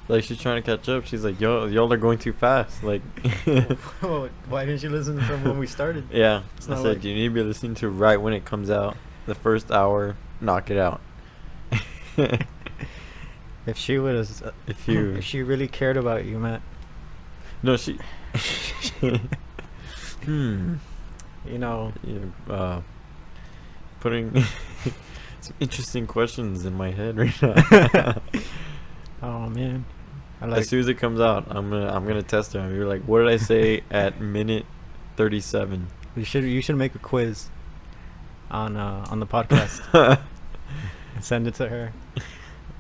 Like, she's trying to catch up. She's like, yo, y'all are going too fast. Like, Oh, why didn't you listen from when we started? yeah. It's I not said, like- you need to be listening to right when it comes out. The first hour, knock it out. If she was, If you- if she really cared about you, Matt, No, she. Hmm. you know, Yeah, putting some interesting questions in my head right now. oh man, I like. As soon as it comes out, I'm gonna test her. You're like, what did I say at minute 37? You should make a quiz on the podcast and send it to her.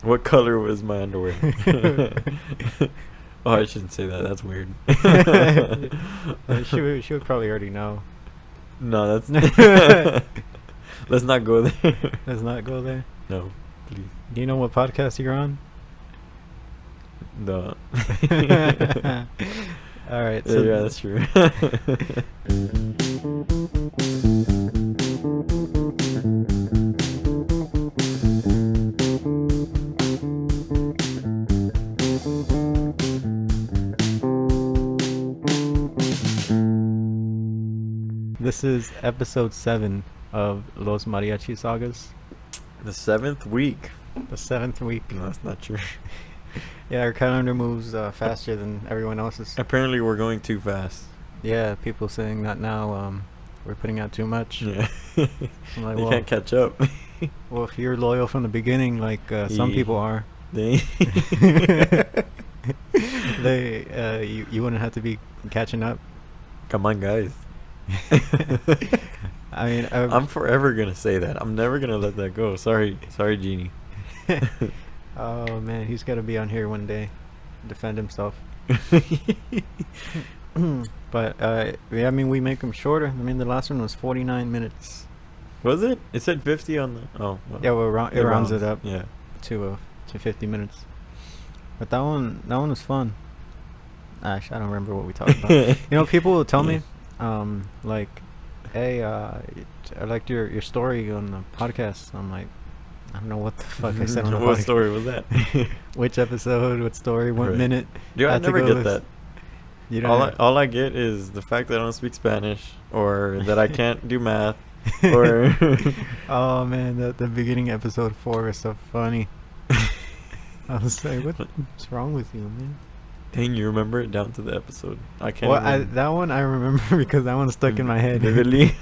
What color was my underwear? Oh, I shouldn't say that. That's weird. She would probably already know. No, that's. Let's not go there. Let's not go there. No, please. Do you know what podcast you're on? No. All right. Yeah, yeah, that's true. This is episode 7 of Los Mariachi Sagas, The 7th week. the 7th week. No, that's not true. Yeah, our calendar moves faster than everyone else's. Apparently, we're going too fast. Yeah, people saying that now. We're putting out too much. Yeah. I'm like, You well, can't catch up. well, if you're loyal from the beginning, like some Yeah. people are, They. you wouldn't have to be catching up. Come on, guys. I mean, I'm forever gonna say that. I'm never gonna let that go. Sorry, Genie. oh man, he's got to be on here one day, defend himself. But yeah, I mean, we make them shorter. I mean, the last one was 49 minutes. Was it? It said 50 on the. Oh. Well, Yeah, well, it rounds it up Yeah. to 50 minutes. But that one was fun. Actually, I don't remember what we talked about. You know, people will tell me, like, hey, I liked your story on the podcast. I'm like, I don't know what the fuck I said on the What podcast. story was that? Which episode? What story? What Right. minute? Dude, I had to never go get with- that. You don't. All I get is the fact that I don't speak Spanish, or that I can't do math, or. Oh man, the beginning episode 4 is so funny. I was like, what's wrong with you, man? Dang, you remember it down to the episode. I can't. Well, remember. that one I remember because that one stuck in my head. Vividly.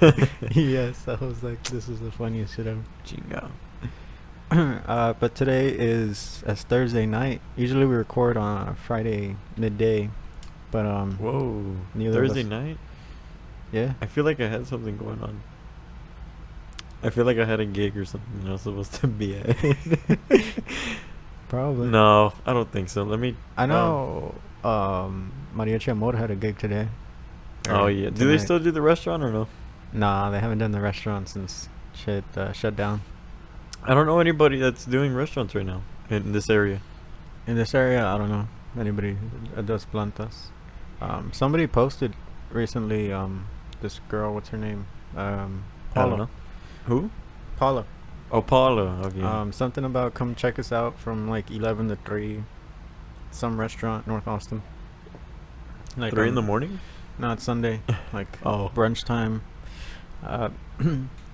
Yes, I was like, this is the funniest shit ever. Chinga. But today is Thursday night. Usually we record on a Friday midday, but Whoa. neither of Thursday us- night? yeah. I feel like I had something going on. I feel like I had a gig or something I was supposed to be at. Probably. No, I don't think so. Let me. I know. Mariachi Amor had a gig today. Oh Or yeah. Do they tonight. still do the restaurant or no? Nah, they haven't done the restaurant since shit shut down. I don't know anybody that's doing restaurants right now in this area. In this area, I don't know anybody that does plantas. Somebody posted recently. This girl, what's her name? I don't Paula. know. Who? Paula. Oh, Paula. Okay. Something about come check us out from like 11 to 3. Some restaurant, North Austin. Like 3 in the morning? No, it's Sunday. Like Oh. brunch time. I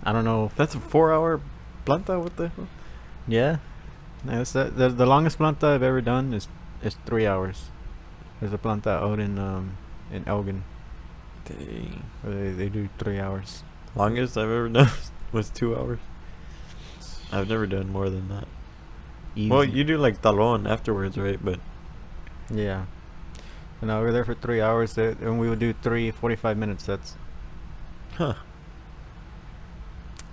don't know. That's a 4-hour planta. What the hell? Yeah. That's the longest planta I've ever done is 3 hours. There's a planta out in Elgin Dang. where they do 3 hours. Longest I've ever done was 2 hours. I've never done more than that. Easy. Well, you do like talon afterwards, right? But Yeah. And we were there for 3 hours, and we would do 45 minute sets. huh?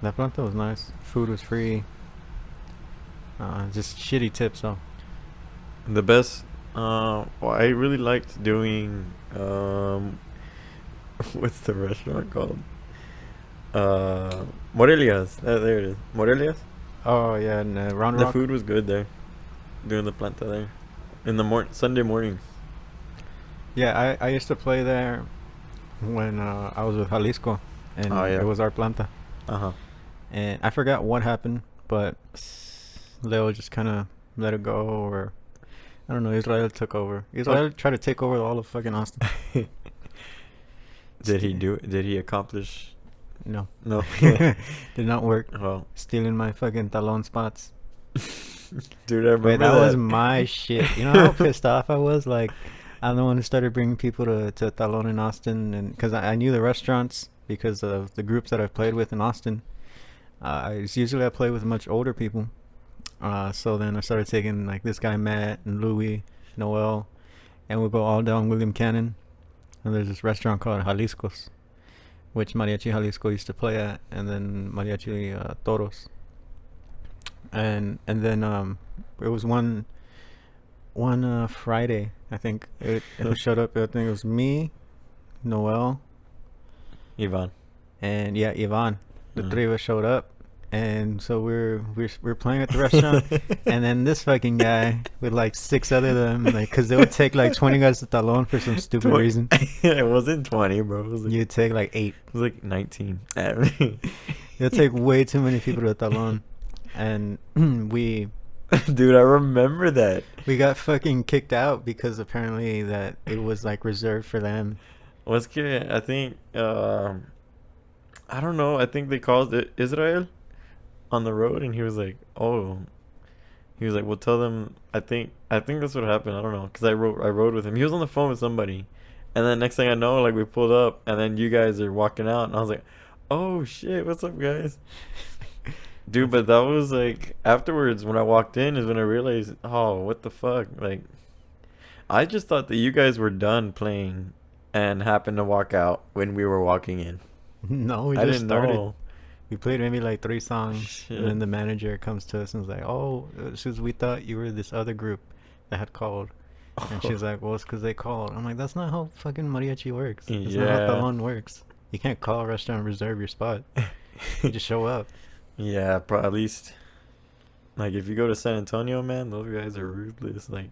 That planta was nice. Food was free. Just shitty tips, though. The best. Well, I really liked doing. What's the restaurant called? Morelia's. There it is. Morelia's. Oh yeah, and Round The Rock. food was good there. Doing the planta there, in the Sunday mornings. Yeah, I used to play there when I was with Jalisco, and Oh, yeah. it was our planta. Uh-huh. And I forgot what happened, but Leo just kind of let it go, or I don't know. Israel took over. Israel tried to take over all of fucking Austin. Did he do it? Did he accomplish? No. No. Did not work. Well, Stealing my fucking talon spots. dude, I remember Wait, that was my shit. You know how pissed off I was? Like, I'm the one who started bringing people to Talon in Austin, and because I knew the restaurants because of the groups that I've played with in Austin. Usually I play with much older people. So then I started taking like this guy Matt and Louis, Noel, and we'll go all down William Cannon. And there's this restaurant called Jalisco's, which Mariachi Jalisco used to play at, and then Mariachi Toros. And then it was one Friday, I think it showed up. I think it was me, Noel, Ivan. and yeah, Ivan. The three of us showed up, and so we're playing at the restaurant, and then this fucking guy with like 6 other them, like, cause they would take like 20 guys to Talon for some stupid reason. It wasn't 20, bro. It was like, You'd take like 8. it was like 19. You'll take way too many people to Talon, and we. Dude, I remember that. We got fucking kicked out because apparently that it was like reserved for them. What's good? I think I don't know. I think they called it Israel on the road, and he was like, "Oh," he was like, "Well, tell them." I think that's what happened. I don't know, because I rode with him. He was on the phone with somebody, and then next thing I know, like we pulled up, and then you guys are walking out, and I was like, "Oh shit, what's up, guys?" Dude, but that was like afterwards when I walked in is when I realized, oh, what the fuck? Like, I just thought that you guys were done playing and happened to walk out when we were walking in. No, we I just didn't started. know. We played maybe like 3 songs, Shit. and then the manager comes to us and is like, "Oh, since we thought you were this other group that had called," and she's like, "Well, it's because they called." I'm like, "That's not how fucking mariachi works. That's not how Yeah. Talon works. You can't call a restaurant and reserve your spot. You just show up." Yeah, at least, like, if you go to San Antonio, man, those guys are ruthless. Like,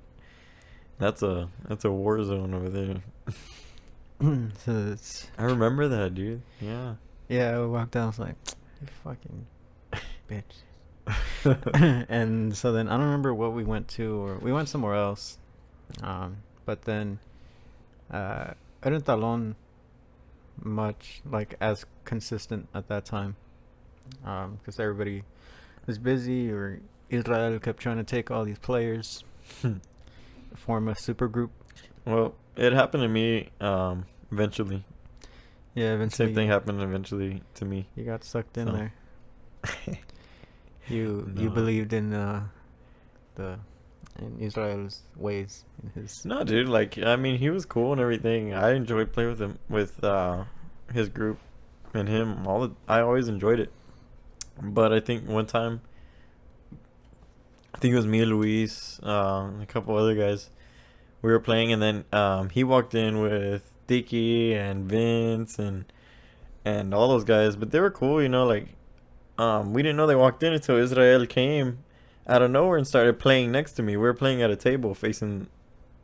that's a war zone over there. So it's I remember that, dude. Yeah. yeah. I walked out. I was like, "You fucking bitch." And so then I don't remember what we went to, or we went somewhere else. But then I didn't Talon much like as consistent at that time, because everybody was busy, or Israel kept trying to take all these players, form a super group. Well, it happened to me eventually. Yeah, eventually Same thing happened eventually to me. you got sucked in So. there. You No. believed in in Israel's ways, in his. No, dude, like, I mean, he was cool and everything. I enjoyed playing with him, with his group and him. I always enjoyed it. But I think one time, I think it was me and Luis, a couple other guys, we were playing, and then he walked in with Dicky and Vince and all those guys, but they were cool, you know, like, we didn't know they walked in until Israel came out of nowhere and started playing next to me. We were playing at a table facing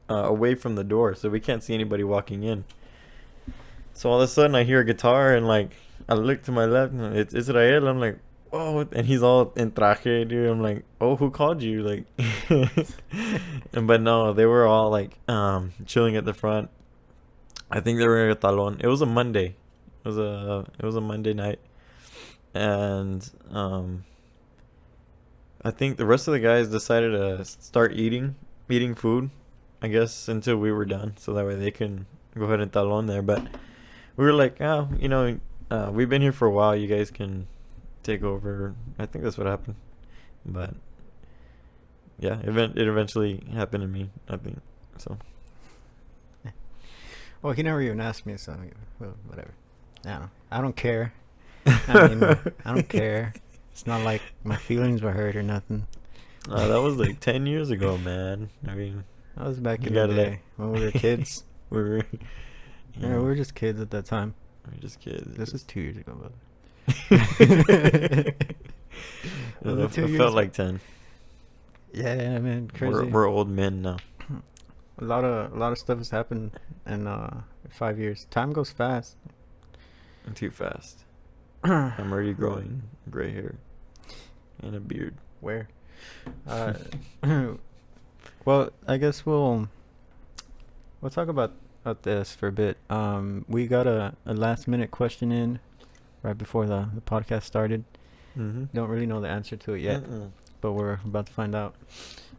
away from the door, so we can't see anybody walking in. So all of a sudden I hear a guitar, and like I look to my left and it's Israel. I'm like, oh, and he's all in traje, dude. I'm like, oh, who called you? Like, but no, they were all like chilling at the front. I think they were at Talon. It was a Monday. It was a Monday night, and I think the rest of the guys decided to start eating food, I guess, until we were done, so that way they can go ahead and Talon there. But we were like, oh, you know, we've been here for a while. You guys can take over. I think that's what happened. But yeah, it eventually happened to me, I think. So. Well, he never even asked me, so well, whatever. I don't care. I mean, I don't care. It's not like my feelings were hurt or nothing. That was like 10 years ago, man. I mean, that was back you in the gotta day when we were kids. we were, Yeah, we were just kids at that time. we were just kids. This was 2 years ago, brother. It Was it 2 years? felt like 10. Yeah, man, crazy. We're old men now. A lot of stuff has happened in 5 years. Time goes fast. I'm too fast. I'm already growing gray hair and a beard. Where? Well, I guess we'll talk about this for a bit. We got a last minute question in right before the podcast started. Mm-hmm. Don't really know the answer to it yet, but we're about to find out.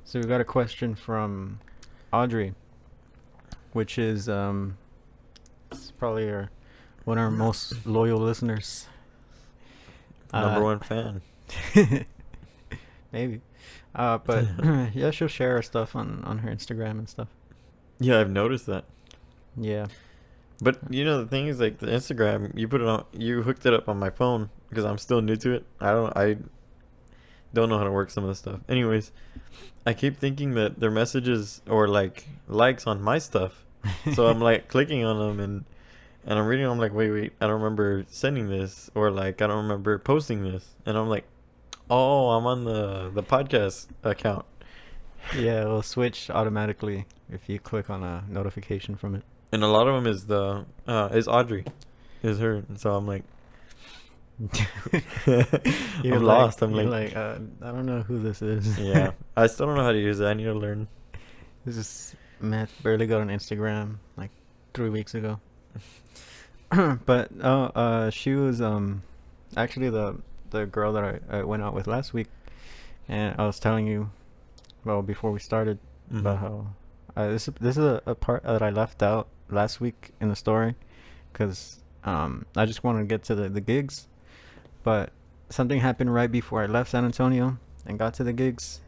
So we got a question from Audrey, which is it's probably one of our most loyal listeners. Number one fan. Maybe. But yeah, she'll share her stuff on her Instagram and stuff. Yeah, I've noticed that. Yeah. But you know the thing is, like, the Instagram, you hooked it up on my phone because I'm still new to it. I don't know how to work some of the stuff. Anyways, I keep thinking that they're messages or like likes on my stuff. So I'm like clicking on them and I'm reading. I'm like, wait, I don't remember sending this, or like I don't remember posting this. And I'm like, oh, I'm on the podcast account. Yeah, it'll switch automatically if you click on a notification from it. And a lot of them is Audrey, is her. And so I'm like, I'm lost. I'm like, I don't know who this is. yeah, I still don't know how to use it. I need to learn. This is Matt barely got on Instagram like 3 weeks ago. But she was actually the girl that I went out with last week, and I was telling you, well, before we started, about how this is a part that I left out last week in the story, because I just wanted to get to the gigs, but something happened right before I left San Antonio and got to the gigs.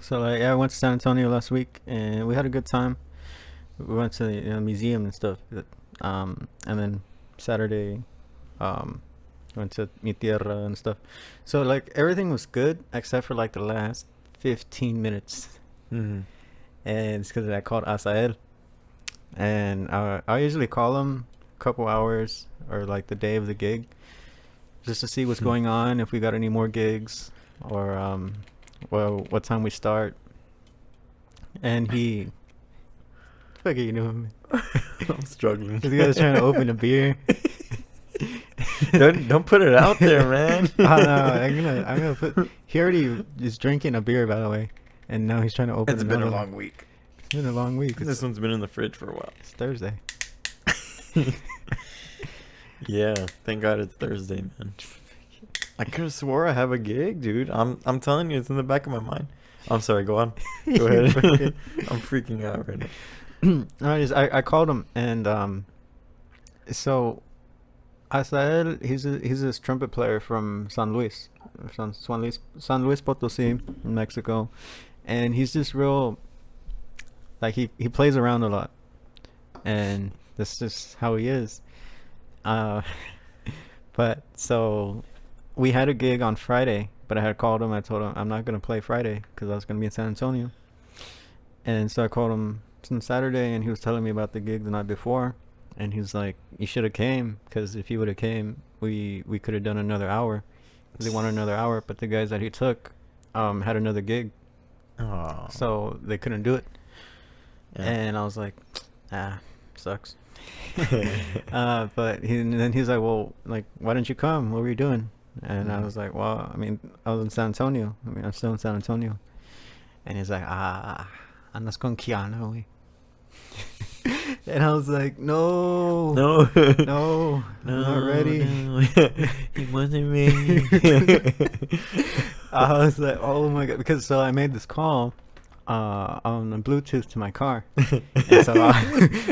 So like, yeah, I went to San Antonio last week and we had a good time. We went to the museum and stuff, and then Saturday went to Mi Tierra and stuff. So like everything was good except for like the last 15 minutes. Mm-hmm. And it's because I called Asael, and I usually call him a couple hours or like the day of the gig, just to see what's going on, if we got any more gigs, or well, what time we start. And he, fuck it, you know him. I'm struggling. This guy's trying to open a beer. Don't put it out there, man. Oh, no, I'm gonna put. He already is drinking a beer, by the way, and now he's trying to open. It's been a another long one. week. It's been a long week. This one's been in the fridge for a while. It's Thursday. Yeah, thank God it's Thursday, man. I could have swore I have a gig, dude. I'm telling you, it's in the back of my mind. I'm sorry. Go on. Go ahead. I'm freaking out right now. I called him, and so Asael, he's this trumpet player from San Luis Potosí in Mexico, and he's just real, like he plays around a lot, and that's just how he is. But so we had a gig on Friday, but I had called him. I told him I'm not gonna play Friday because I was gonna be in San Antonio, and so I called him on Saturday, and he was telling me about the gig the night before. And he's like, you should have came, because if you would have came, we could have done another hour. They wanted another hour, but the guys that he took had another gig. Oh. So they couldn't do it. Yeah. And I was like, sucks. But then he's like, well, like, why didn't you come? What were you doing? And I was like, well, I mean, I was in San Antonio. I mean, I'm still in San Antonio. And he's like, andas con Kiana, güey. And I was like, no, I'm not ready. No. It wasn't ready. I was like, oh my God, because so I made this call on the Bluetooth to my car, and so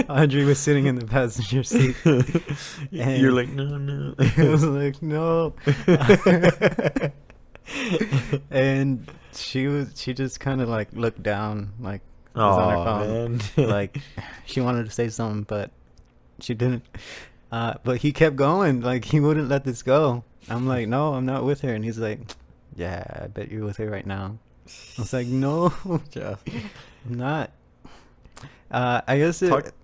Audrey was sitting in the passenger seat. And you're like, no. I was like, no. And she just kind of like looked down, like, was on her phone. Man. Like, she wanted to say something, but she didn't. But he kept going, like he wouldn't let this go. I'm like, no, I'm not with her. And he's like, yeah, I bet you're with her right now. I was like, no, Just. I'm not. I guess it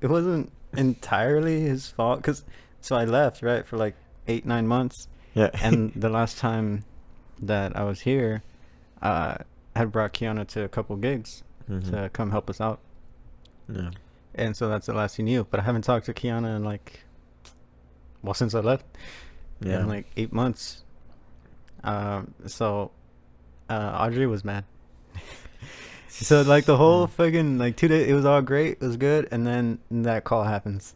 wasn't entirely his fault, because so I left, right, for like 8-9 months. Yeah. And the last time that I was here, I had brought Kiana to a couple gigs to come help us out. Yeah. And so that's the last he knew. But I haven't talked to Kiana in like, well, since I left. Yeah. In like 8 months. So Audrey was mad. So like the whole fucking like 2 days, it was all great, it was good, and then that call happens.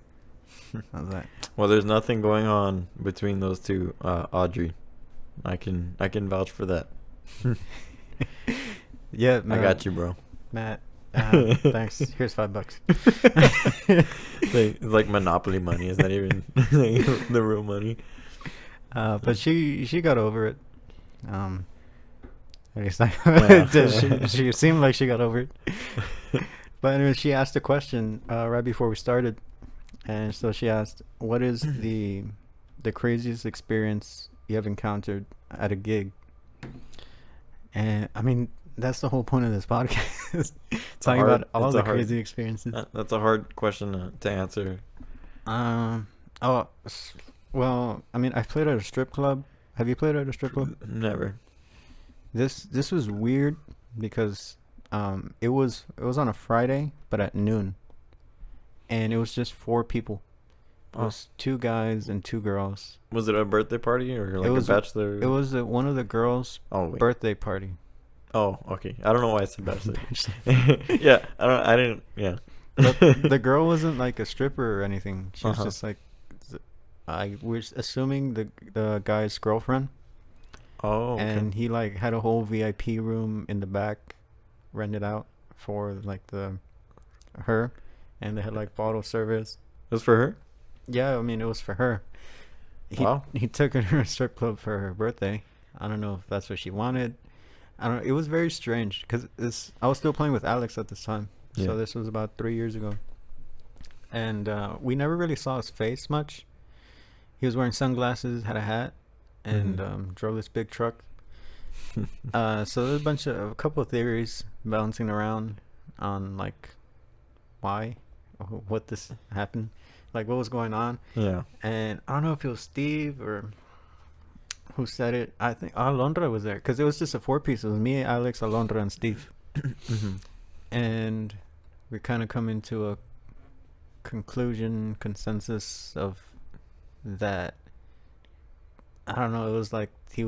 I was like, Well, there's nothing going on between those two, Audrey. I can vouch for that. yeah, I got you, bro. Matt. Thanks. Here's $5. It's like Monopoly money. It's not even the real money. But she got over it. At least she seemed like she got over it. But anyway, she asked a question right before we started, and so she asked, "What is the craziest experience you have encountered at a gig?" And I mean, that's the whole point of this podcast. Talking about all the crazy experiences. That's a hard question to answer. Oh, well, I mean, I've played at a strip club. Have you played at a strip club? Never. This was weird because it was on a Friday, but at noon, and it was just 4 people. It was 2 guys and 2 girls. Was it a birthday party or like a bachelor? It was one of the girls' birthday party. Oh, okay. I don't know why I said bachelor. Yeah, I didn't. Yeah. But the girl wasn't like a stripper or anything. She was just like, I was assuming the guy's girlfriend. Oh. Okay. And he like had a whole VIP room in the back, rented out for like her, and they had like bottle service. It was for her? Yeah, I mean it was for her. He took her to a strip club for her birthday. I don't know if that's what she wanted. I don't know. It was very strange because I was still playing with Alex at this time. Yeah. So this was about 3 years ago. And we never really saw his face much. He was wearing sunglasses, had a hat, and drove this big truck. So there's a couple of theories bouncing around on like what this happened, like what was going on. Yeah. And I don't know if it was Steve or who said it. I think Alondra was there because it was just a 4-piece. It was me, Alex, Alondra, and Steve. And we kind of come into a consensus of that. I don't know. It was like they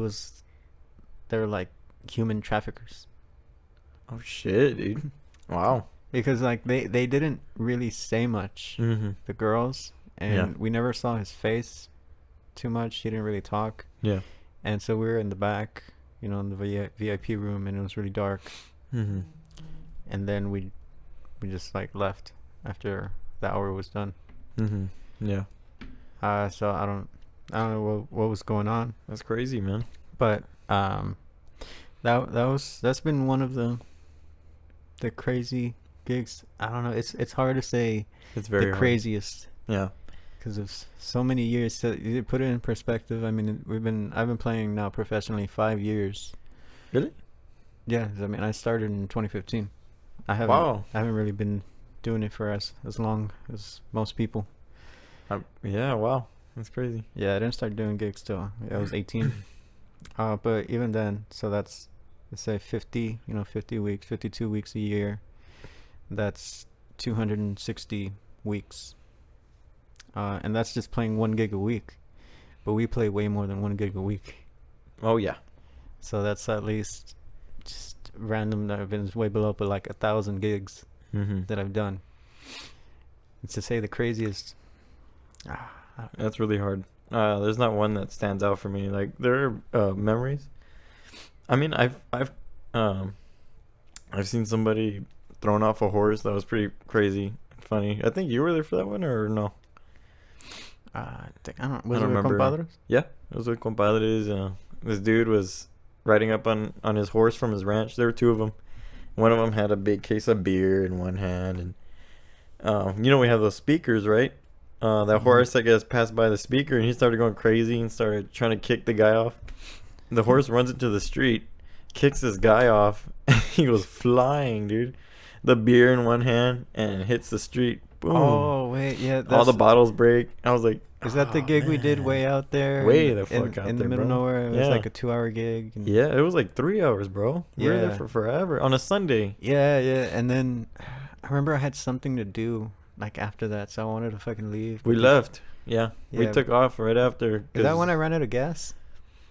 were like human traffickers. Oh shit, dude! Wow. Because like they didn't really say much, the girls, and we never saw his face too much. He didn't really talk. Yeah. And so we were in the back, in the VIP room, and it was really dark. And then we just like left after the hour was done. Yeah. So I don't know what was going on. That's crazy, man. But that's been one of the crazy gigs. I don't know. It's hard to say. It's very craziest. Yeah. Because of so many years. So you put it in perspective. I mean, I've been playing now professionally 5 years. Really? Yeah. I mean, I started in 2015. I haven't really been doing it for as long as most people. Yeah. Wow. That's crazy. Yeah, I didn't start doing gigs till I was 18. But even then, so that's, let's say 50 weeks, 52 weeks a year. That's 260 weeks. And that's just playing 1 gig a week. But we play way more than 1 gig a week. Oh, yeah. So that's at least just random that I've been way below, but like 1,000 gigs that I've done. And to say the craziest... That's really hard. There's not one that stands out for me. Like there are memories. I mean, I've seen somebody thrown off a horse. That was pretty crazy, funny. I think you were there for that one, or no? I don't. Was it with compadres? Yeah, it was with compadres. This dude was riding up on his horse from his ranch. There were 2 of them. One of them had a big case of beer in one hand, and we have those speakers, right? That horse, I guess, passed by the speaker, and he started going crazy and started trying to kick the guy off. The horse runs into the street, kicks this guy off, and he goes flying, dude. The beer in one hand, and hits the street. Boom. Oh, wait, yeah. All the bottles break. I was like, is that the gig we did way out there? Way the fuck out there, in the middle of nowhere. It was like a 2-hour gig. Yeah, it was like 3 hours, bro. We were there for forever on a Sunday. Yeah. And then I remember I had something to do like after that, so I wanted to fucking leave. We left. Yeah. We took off right after. Is that when I ran out of gas?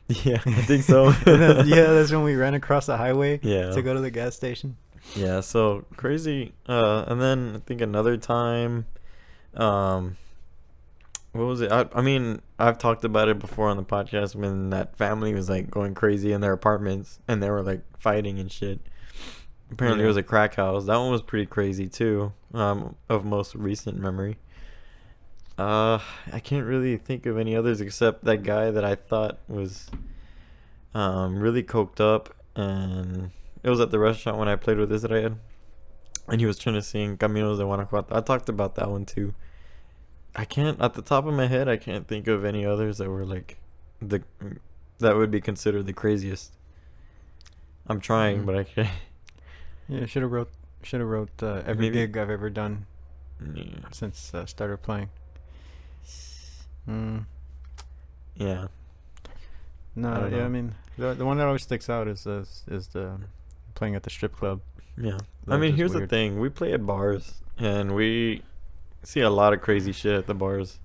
Yeah, I think so. Yeah, that's when we ran across the highway to go to the gas station. Yeah, so crazy. And then I think another time, um, what was it? I mean, I've talked about it before on the podcast when that family was like going crazy in their apartments and they were like fighting and shit. Apparently, it Yeah. was a crack house. That one was pretty crazy too. Of most recent memory. I can't really think of any others except that guy that I thought was really coked up, and it was at the restaurant when I played with Israel, and he was trying to sing Caminos de Guanajuato. I talked about that one too. I can't, at the top of my head, I can't think of any others that were like the that would be considered the craziest. I'm trying, Mm. but I can't. Yeah, should have wrote every Maybe. gig I've ever done Yeah. since started playing. Mm. Yeah. I No, don't yeah, I know. mean the one that always sticks out is the playing at the strip club. Yeah. That I was mean, just here's the weird. thing. We play at bars, and we see a lot of crazy shit at the bars.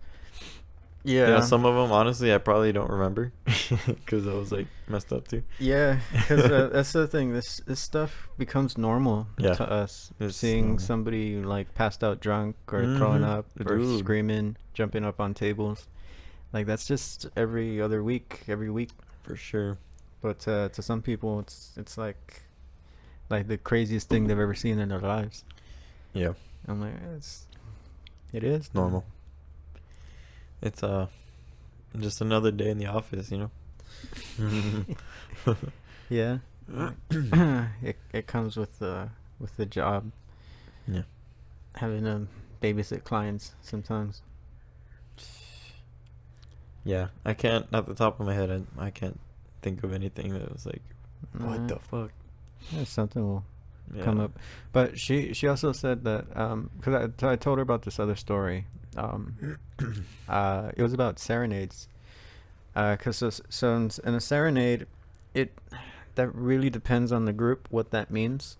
You know, Yeah, some of them, honestly, I probably don't remember because I was like messed up too. yeah, because that's the thing. This stuff becomes normal Yeah, to us. it's Seeing normal. somebody like passed out drunk or throwing Mm-hmm. up or Dude, screaming, jumping up on tables, like that's just every other week, every week. for sure. But to some people, it's like the craziest thing they've ever seen in their lives. Yeah, I'm like, it is. it's normal. It's just another day in the office, you know. Yeah. It comes with the job, Yeah. having to babysit clients sometimes. Yeah, I can't, at the top of my head, I can't think of anything that was like, what Uh, the fuck? yeah, something will come Yeah. up. But she also said that because I told her about this other story. It was about serenades. Cause in a serenade, it that really depends on the group what that means.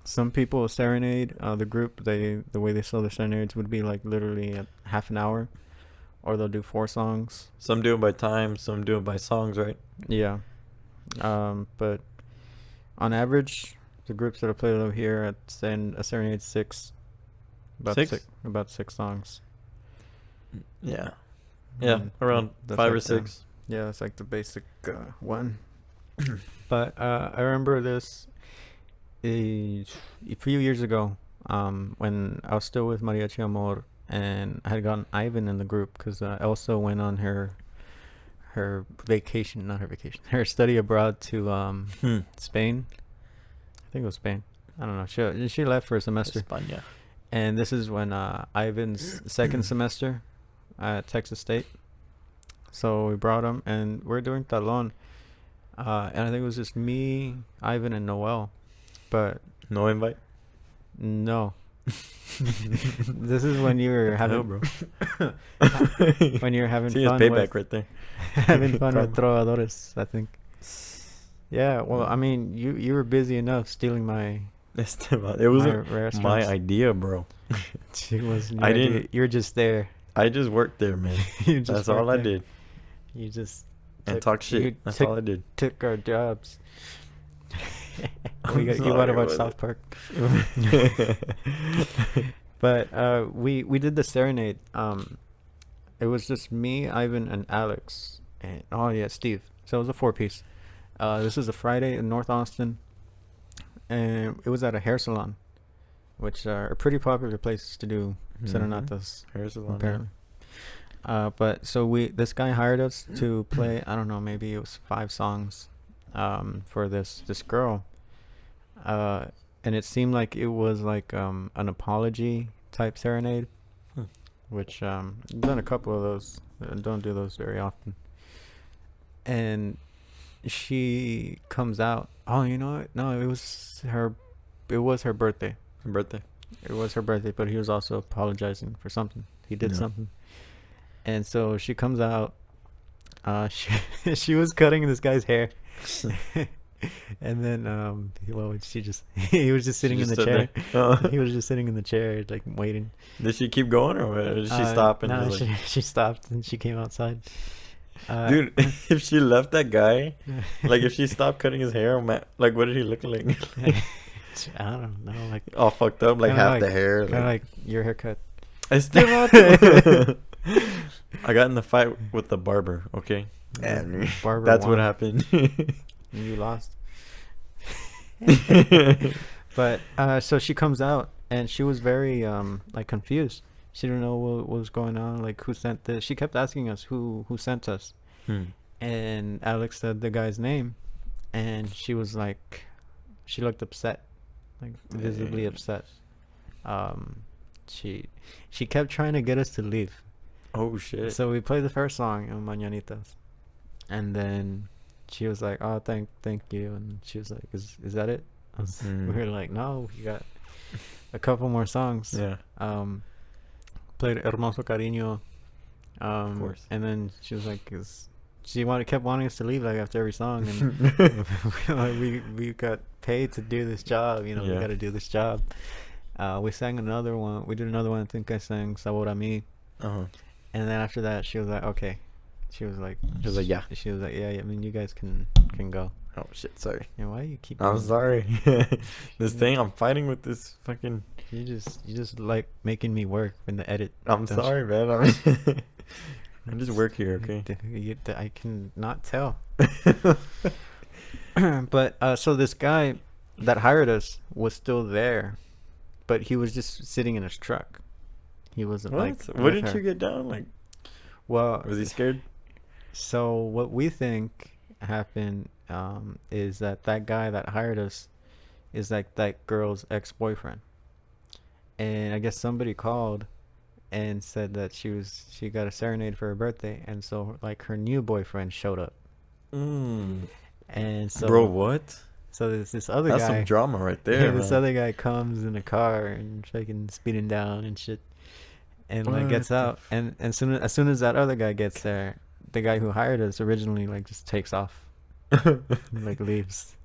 Some people serenade the group. The way they sell their serenades would be like literally a half an hour, or they'll do 4 songs. Some do it by time, some do it by songs, right? Yeah. But on average, the groups that I play over here at a serenade six, Six? about 6 songs. Yeah. Yeah, And around that's five like or six. yeah, that's like the basic one. But I remember this a few years ago, when I was still with Mariachi Amor, and I had gotten Ivan in the group because Elsa went on her vacation, not her vacation, her study abroad to Hmm. Spain. I think it was Spain. I don't know. She left for a semester, España. and this is when Ivan's second semester at Texas State. So we brought him, and we're doing talon. And I think it was just me, Ivan, and Noel. But No invite? no, this is when you were No, having bro. when you were having See his fun payback with right there. having fun with Karma. trovadores. I think. Yeah. Well, I mean, you were busy enough stealing my Esteban. It my wasn't my restaurants. idea, bro. It wasn't I your idea. didn't. You were just there. I just worked there, man. You just That's all worked I there. did. You just And took talk shit. you That's took all I did. took our jobs. I'm You sorry, gotta watch was South it? Park. But we did the serenade. It was just me, Ivan, and Alex, and oh yeah, Steve. So it was a 4 piece. This is a Friday in North Austin, and it was at a hair salon, which are pretty popular places to do serenatas, Hair salon, yeah. apparently. But so this guy hired us to play. I don't know, maybe it was 5 songs, for this girl. And it seemed like it was like an apology type serenade, Hmm. which I've done a couple of those. I don't do those very often. And she comes out. Oh, you know what? No, it was her. It was her birthday. Her birthday. It was her birthday, but he was also apologizing for something. He did Yeah. something. And so she comes out. She was cutting this guy's hair. And then he was just sitting She in just the stood chair. there. Oh. He was just sitting in the chair like waiting. Did she keep going or what? Or did she stop and No, just like, she stopped and she came outside. dude, if she left that guy, like if she stopped cutting his hair, man, like what did he look like? I don't know, like All fucked up, like kinda half the hair. kind of like your haircut. I still I got in the fight with the barber. Okay, and Barber that's what won. happened. You lost. But so she comes out and she was very like confused. She didn't know what was going on, like who sent this. She kept asking us who sent us. And Alex said the guy's name, and she was like, she looked upset, like visibly upset. Um, she kept trying to get us to leave. Oh shit! So we played the first song on Mañanitas, and then she was like, "Oh, thank you," and she was like, "Is that it?" We were like, "No, we got a couple more songs." Yeah. Played Hermoso Cariño. Of course. And then she was like, kept wanting us to leave like after every song, and we got paid to do this job. We got to do this job. We sang another one. We did another one. I think I sang Sabor a mí. And then after that, she was like, okay. She was like, yeah. She was like, yeah. I mean, you guys can go. Oh shit! Sorry. Yeah, why do you keep? I'm sorry. This thing I'm fighting with this fucking. You just like making me work in the edit. I'm sorry, man. I just work here, okay? I can not tell. But so this guy that hired us was still there, but he was just sitting in his truck. He wasn't like. What didn't you get down? Like, well, was he scared? So what we think happened is that guy that hired us is like that girl's ex-boyfriend, and I guess somebody called and said that she got a serenade for her birthday, and so like her new boyfriend showed up. And so, bro, what? So there's this other That's guy. some drama right there. This other guy comes in a car and fucking speeding down and shit, and like gets out, and as soon as that other guy gets there, the guy who hired us originally like just takes off, like leaves.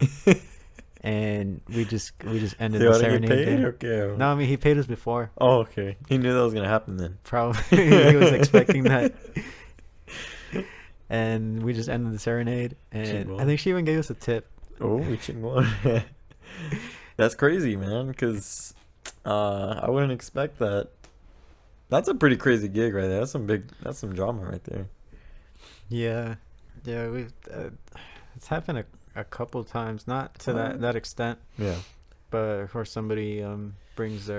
And we just ended the serenade. Paid? Okay. No, I mean he paid us before. Oh, okay. He knew that was gonna happen then. Probably he was expecting that. And we just ended the serenade, and I think she even gave us a tip. Oh, we chingón. That's crazy, man. Because I wouldn't expect that. That's a pretty crazy gig right there. That's some drama right there. Yeah, we've it's happened a couple times, not to that extent. Yeah. But of course, somebody brings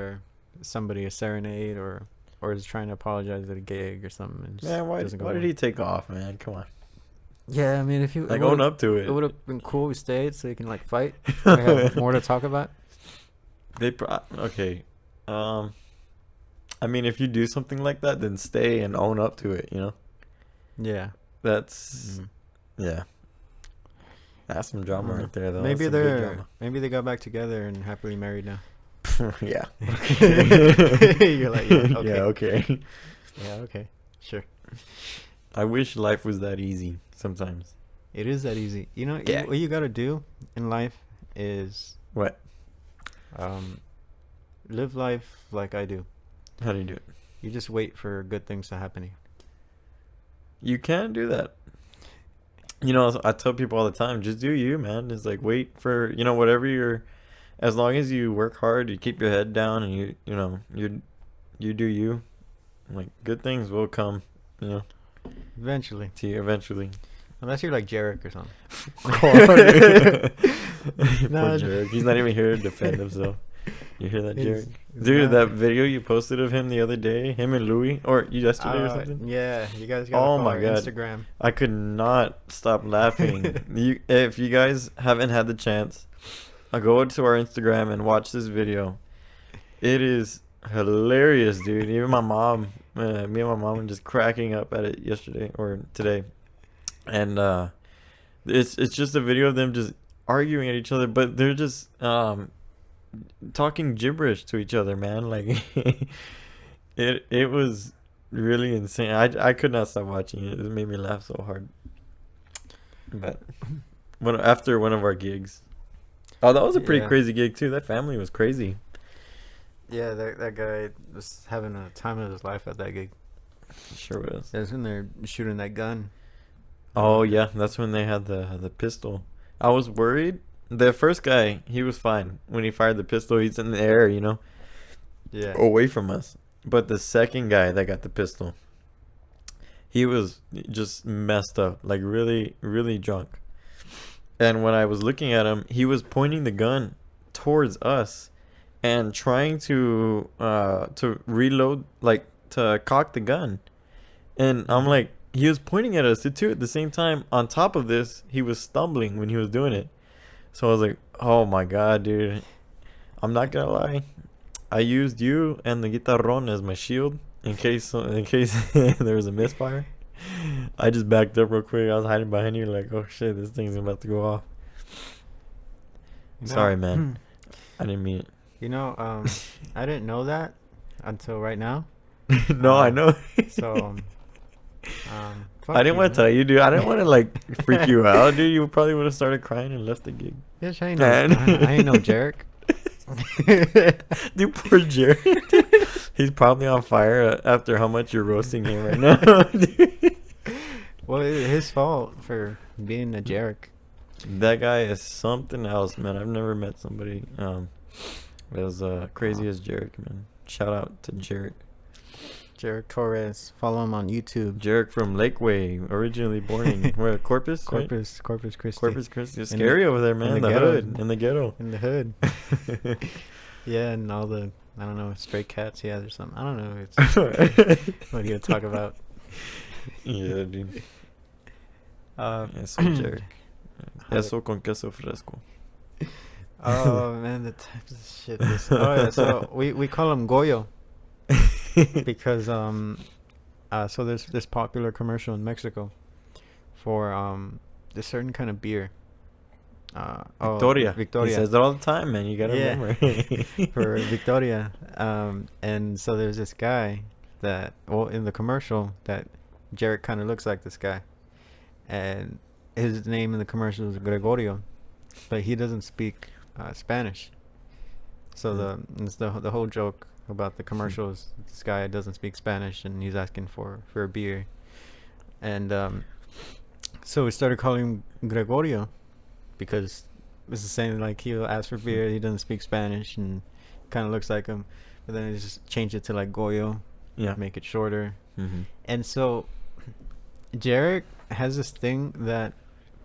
somebody a serenade or is trying to apologize at a gig or something. And man, why did he take off, man? Come on. Yeah, I mean, if you like own up to it, it would have been cool. We stayed so you can like fight. We have more to talk about. Okay. I mean, if you do something like that, then stay and own up to it. Yeah. That's yeah. That's some drama right there, though. Maybe they got back together and happily married now. Yeah. You're like, yeah, okay. Yeah, okay. Yeah, okay. Sure. I wish life was that easy sometimes. It is that easy. You know, what you got to do in life is... What? Live life like I do. How do you do it? You just wait for good things to happen. You can do that. You know, I tell people all the time, just do you, man. It's like, wait for, whatever you're... As long as you work hard, you keep your head down, and you do you. Like, good things will come, Eventually. to you eventually. Unless you're like Jarek or something. Poor Jarek. He's not even here to defend himself. You hear that, Jarek? Dude, that video you posted of him the other day, him and Louis, or yesterday or something? Yeah, you guys got to follow my God. Instagram. I could not stop laughing. If you guys haven't had the chance, go to our Instagram and watch this video. It is hilarious, dude. Even my mom, me and my mom were just cracking up at it yesterday or today. And it's just a video of them just arguing at each other, but they're just talking gibberish to each other, man. Like it was really insane. I could not stop watching it. It made me laugh so hard. But after one of our gigs. Oh, that was a pretty crazy gig too. That family was crazy. Yeah, that guy was having a time of his life at that gig. Sure was. That's when they're shooting that gun. Oh yeah, that's when they had the pistol. I was worried the first guy, he was fine when he fired the pistol. He's in the air, you know, Yeah. away from us. But the second guy that got the pistol, he was just messed up, like really, really drunk. And when I was looking at him, he was pointing the gun towards us and trying to reload, like to cock the gun. And I'm like, he was pointing at us too at the same time. On top of this, he was stumbling when he was doing it. So I was like, oh my god, dude. I'm not gonna lie. I used you and the guitarron as my shield in case there was a misfire. I just backed up real quick. I was hiding behind you like, oh shit, this thing's about to go off. Sorry, man. I didn't mean it. You know, I didn't know that until right now. No, I know. So, fuck I didn't you, want to tell man. you, dude. I didn't want to like freak you out, dude. You probably would have started crying and left the gig. Bitch, I ain't no, Man. I ain't no Jarek. Dude, poor Jerry. He's probably on fire after how much you're roasting him right now. Dude. Well, it's his fault for being a Jarek. That guy is something else, man. I've never met somebody as crazy as Jarek, man. Shout out to Jarek. Jarek Torres. Follow him on YouTube. Jarek from Lakeway, originally born in where Corpus, right? Corpus Christi. Corpus Christi. It's In scary the- over there, in man. the The ghetto. hood, in the ghetto. In the hood. Yeah, and all the, I don't know, stray cats he has or something. I don't know. It's what you talk about. Yeah, dude. Eso, Jarek. Jarek. Eso con queso fresco. Oh man, the types of shit. Oh yeah, so we call him Goyo because so there's this popular commercial in Mexico for this certain kind of beer. Victoria. Victoria. He says it all the time, man. You gotta Yeah. remember. For Victoria. And so there's this guy that, well, in the commercial, that Jarek kind of looks like this guy, and his name in the commercial is Gregorio, but he doesn't speak Spanish. So it's the whole joke about the commercial is this guy doesn't speak Spanish and he's asking for a beer, and so we started calling him Gregorio because it's the same, like he'll ask for beer, he doesn't speak Spanish and kind of looks like him, but then he just changed it to like Goyo, Yeah. make it shorter. Mm-hmm. And so Jarek has this thing that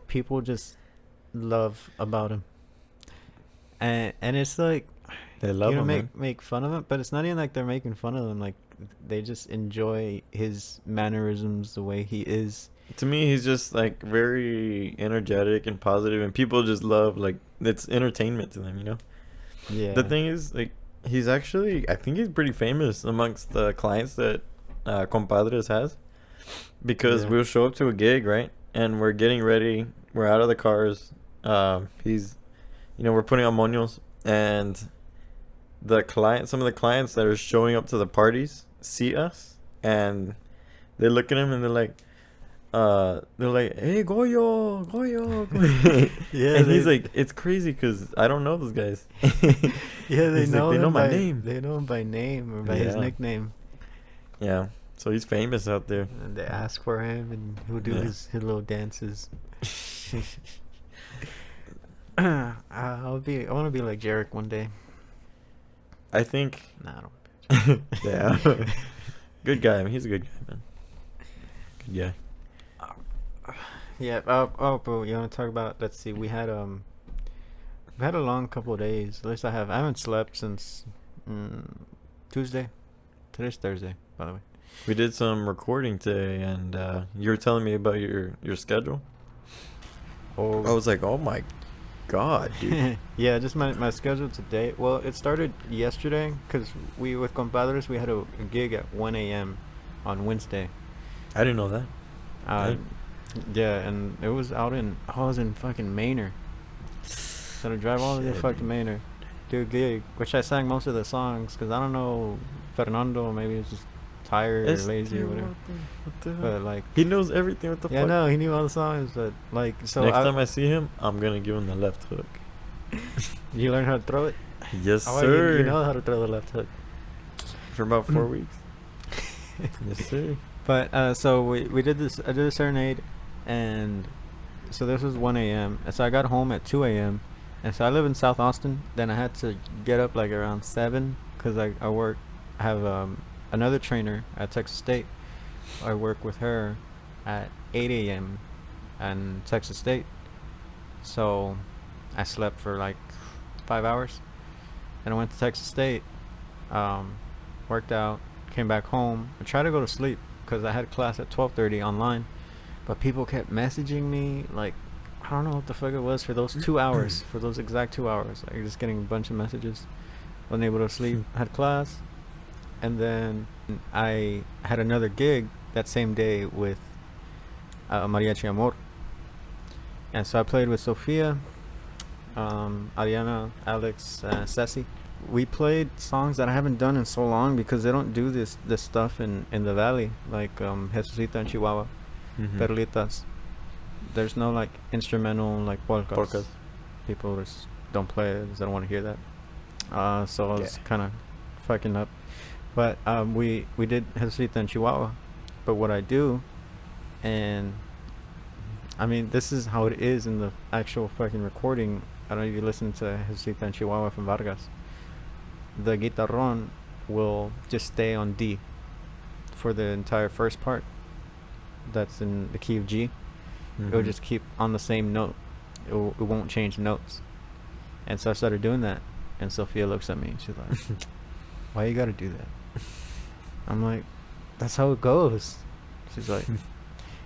people just love about him, and it's like, They love him, man. make fun of him, but it's not even like they're making fun of him. Like they just enjoy his mannerisms, the way he is. To me, he's just like very energetic and positive, and people just love, like, it's entertainment to them, you know. Yeah. The thing is, like, he's actually, I think he's pretty famous amongst the clients that Compadres has, because Yeah. we'll show up to a gig, right, and we're getting ready, we're out of the cars, he's, you know, we're putting on moños, and some of the clients that are showing up to the parties see us, and they look at him and they're like, hey, Goyo, Goyo. Yeah, And he's like, it's crazy because I don't know those guys. yeah, they He's know like, they know him my by, name. They know him by name or by his Yeah. nickname, Yeah, so he's famous out there. and they ask for him, and he'll do Yeah. his little dances. I want to be like Jarek one day. I think, Nah, I don't. yeah, good guy. I mean, he's a good guy, man. Good guy. Yeah. Bro, you want to talk about? Let's see. We had a long couple of days. At least I have. I haven't slept since Tuesday. Today's Thursday, by the way. We did some recording today, and you were telling me about your schedule. Oh. I was like, oh my god, dude. Yeah, just my schedule today. Well, it started yesterday because we with Compadres we had a gig at 1 a.m. on Wednesday. I didn't know that. Uh, yeah, and it was out in I was in fucking Manor. So to drive all the way to Shit, fucking dude. Manor, do a gig, which I sang most of the songs because I don't know, Fernando maybe he's just tired or lazy or whatever. What the hell? But like, He knows everything. What the yeah, fuck? no, he knew all the songs, but like, so Next time I see him, I'm gonna give him the left hook. you learn how to throw it. Yes, Oh, sir. you know how to throw the left hook. For about 4 weeks. Yes, sir. But so we did this. I did a serenade, and so this was 1 a.m. And so I got home at 2 a.m. And so I live in South Austin. Then I had to get up like around 7 because I work. I have another trainer at Texas State. I work with her at 8 a.m. and Texas State. So I slept for like 5 hours. Then I went to Texas State, worked out, came back home. I tried to go to sleep because I had class at 12:30 online, but people kept messaging me like I don't know what the fuck it was for those 2 hours, for those exact 2 hours. Like just getting a bunch of messages. Wasn't able to sleep. Had class, and then I had another gig that same day with Mariachi Amor. And so I played with Sophia, Ariana, Alex, Ceci. We played songs that I haven't done in so long because they don't do this stuff in the valley, like Jesucita and Chihuahua, Perlitas. There's no like instrumental like polkas. People just don't play it because they don't want to hear that. So I was kind of fucking up. But we did Jesucita and Chihuahua. But what I do, and I mean, this is how it is in the actual fucking recording. I don't know if you listen to Jesucita and Chihuahua from Vargas. The guitarron will just stay on D for the entire first part. That's in the key of G. It will just keep on the same note. It won't change notes. And so I started doing that. And Sophia looks at me and she's like, why you gotta do that? I'm like, that's how it goes. She's like,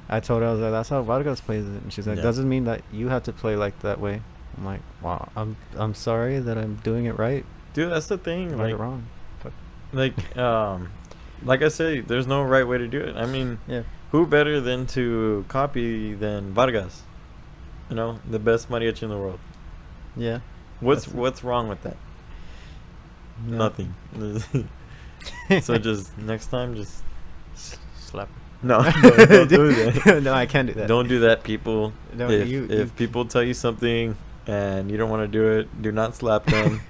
I told her, I was like, that's how Vargas plays it. And she's like, doesn't mean that you have to play like that way. I'm like, wow, I'm sorry that I'm doing it right. Dude, that's the thing. Like, wrong. But like I say, there's no right way to do it. I mean, who better than to copy than Vargas? You know, the best mariachi in the world. Yeah. What's wrong with that? No. Nothing. So just next time, just slap. No, don't do that. No, I can't do that. Don't do that, people. No, if people tell you something and you don't want to do it, do not slap them.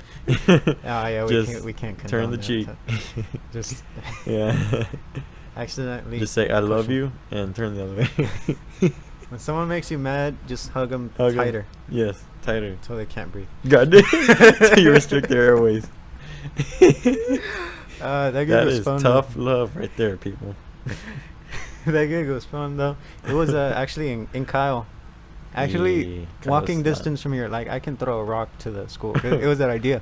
Yeah, we can't turn the cheek. Just yeah. Accidentally. Just say I love you and turn the other way. When someone makes you mad, just hug them tighter. Yes, tighter. Until they can't breathe. God damn. So you restrict their airways. That gig that was is fun. Tough love right there, people. That gig was fun though. It was actually in Kyle. Actually, walking distance from here. Like I can throw a rock to the school. It was that idea.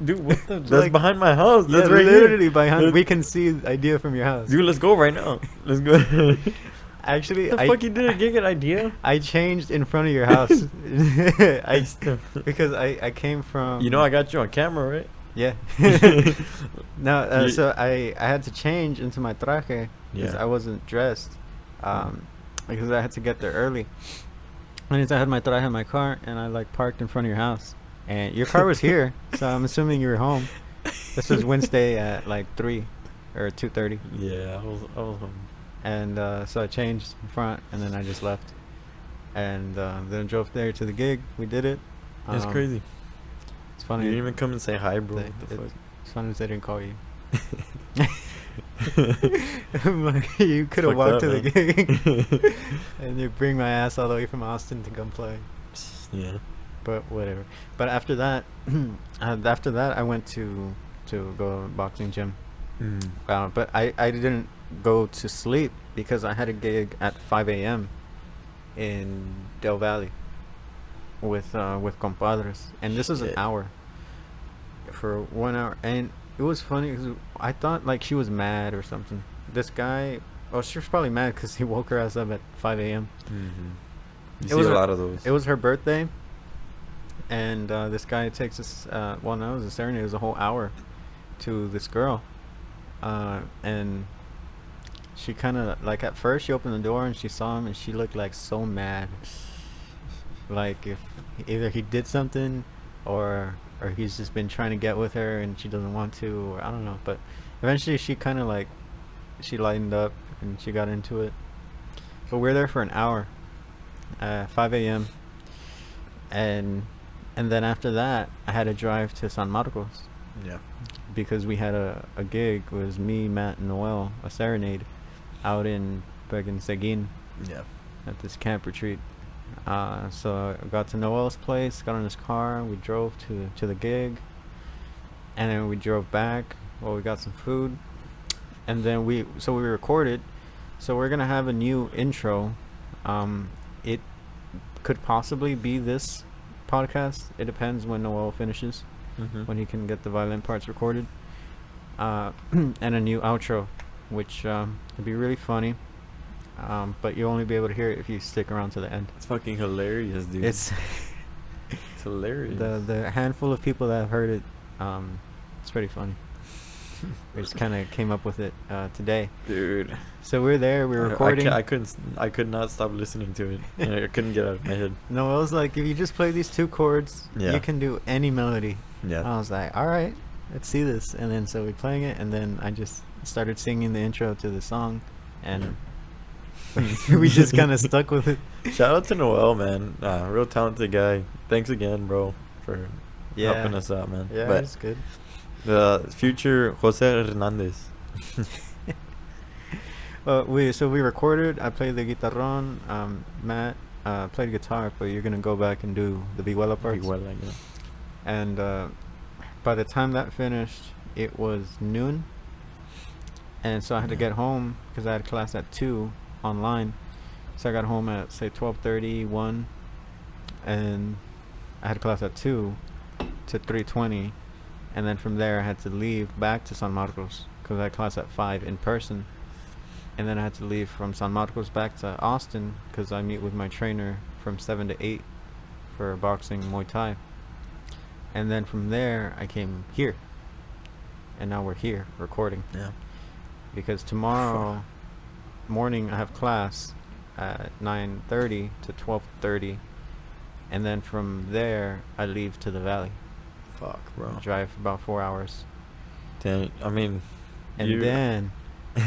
Dude, what the? That's like, behind my house. That's right literally here. behind. We can see the idea from your house. Dude, let's go right now. Let's go. Actually, the fuck you did a gig at Idea? I changed in front of your house. Because I came from. You know I got you on camera, right? Yeah. No, so I had to change into my traje because I wasn't dressed, because I had to get there early. And I had my traje in my car, and I like parked in front of your house, and your car was here, so I'm assuming you were home. This was Wednesday at like 3 or 2:30. Yeah, I was home. And so I changed in front, and then I just left, and then I drove there to the gig. We did it. It's crazy. It's funny. You didn't even come and say hi, bro. What the fuck? It's funny that they didn't call you. I'm like, you could have walked to the gig, and you bring my ass all the way from Austin to come play. Yeah. But whatever. But after that, I went to go to a boxing gym. But I didn't go to sleep because I had a gig at 5 a.m. in Del Valle with compadres, and this was an hour. For 1 hour, and it was funny because I thought like she was mad or something. This guy, she was probably mad because he woke her ass up at 5 a.m. You see a lot of those. It was her birthday, and this guy takes us. Well, no, it was a serenade. It was a whole hour to this girl, and she kind of like at first she opened the door and she saw him and she looked like so mad, like if either he did something or he's just been trying to get with her and she doesn't want to, or I don't know. But eventually she kind of like she lightened up and she got into it. But we're there for an hour, 5 a.m. and then after that I had to drive to San Marcos. Yeah. Because we had a gig. It was me, Matt, and Noel, a serenade out in fucking Seguin. Yeah. At this camp retreat. So I got to Noel's place, got in his car, we drove to the gig, and then we drove back. Well, we got some food, and then we recorded. So we're gonna have a new intro. It could possibly be this podcast. It depends when Noel finishes, when he can get the violin parts recorded. And a new outro, which would be really funny. But you'll only be able to hear it if you stick around to the end. It's fucking hilarious, dude. It's hilarious. The handful of people that have heard it, it's pretty funny. We just kind of came up with it today, dude. So we're there, we're recording. I could not stop listening to it. I couldn't get out of my head. No, I was like, if you just play these 2 chords, you can do any melody. Yeah. I was like, all right, let's see this. And then so we playing it, and then I just started singing the intro to the song, and we just kind of stuck with it. Shout out to Noel, man. Real talented guy. Thanks again, bro, for helping us out, man. Yeah, it's good. The future Jose Hernandez. We recorded. I played the guitarron. Matt played guitar, but you're gonna go back and do the vihuela parts. Vihuela, yeah. And by the time that finished, it was noon, and so I had to get home because I had class at 2 online. So I got home at say 12:30, 1, and I had class at 2 to 3:20. And then from there, I had to leave back to San Marcos because I had class at 5 in person. And then I had to leave from San Marcos back to Austin because I meet with my trainer from 7 to 8 for boxing Muay Thai. And then from there, I came here. And now we're here recording. Yeah. Because tomorrow morning, I have class at 9:30 to 12:30. And then from there, I leave to the valley. Fuck, bro. Drive for about 4 hours. Damn, I mean, and then